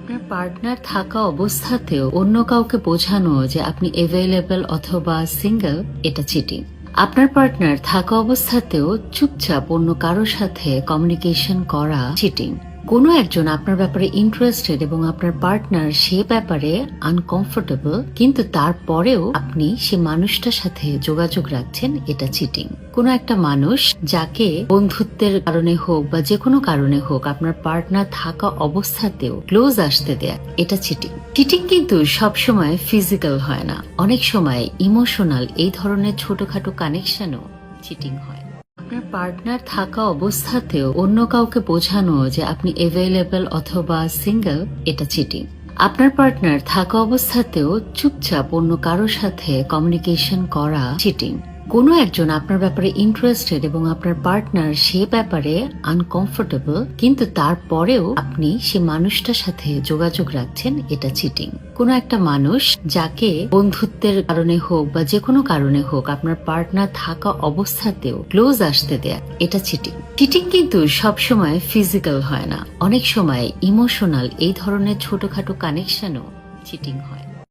আপনার পার্টনার থাকা অবস্থাতেও অন্য কাউকে বোঝানো যে আপনি অ্যাভেলেবল অথবা সিঙ্গেল, এটা চিটিং। আপনার পার্টনার থাকা অবস্থাতেও চুপচাপ অন্য কারোর সাথে কমিউনিকেশন করা চিটিং। কোনো একজন আপনার ব্যাপারে ইন্টারেস্টেড এবং আপনার পার্টনার সে ব্যাপারে আনকমফোর্টেবল, কিন্তু তারপরেও আপনি সে মানুষটার সাথে যোগাযোগ রাখছেন, এটা চিটিং। কোনো একটা মানুষ যাকে বন্ধুত্বের কারণে হোক বা যে কোনো কারণে হোক আপনার পার্টনার থাকা অবস্থাতেও ক্লোজ আসতে দেয়া, এটা চিটিং। চিটিং কিন্তু সবসময় ফিজিক্যাল হয় না, অনেক সময় ইমোশনাল এই ধরনের ছোটখাটো কানেকশনও চিটিং হয়। আপনার পার্টনার থাকা অবস্থাতেও অন্য কাউকে বোঝানো যে আপনি অ্যাভেলেবল অথবা সিঙ্গেল, এটা চিটিং। আপনার পার্টনার থাকা অবস্থাতেও চুপচাপ অন্য কারোর সাথে কমিউনিকেশন করা চিটিং। কোনো একজন আপনার ব্যাপারে ইন্টারেস্টেড এবং আপনার পার্টনার সে ব্যাপারে আনকমফোর্টেবল, কিন্তু তারপরেও আপনি সে মানুষটার সাথে যোগাযোগ রাখছেন, এটা চিটিং। কোনো একটা মানুষ যাকে বন্ধুত্বের কারণে হোক বা যে কোনো কারণে হোক আপনার পার্টনার থাকা অবস্থাতেও ক্লোজ আসতে দেয়া, এটা চিটিং। চিটিং কিন্তু সবসময় ফিজিক্যাল হয় না, অনেক সময় ইমোশনাল এই ধরনের ছোটখাটো কানেকশনও চিটিং হয়।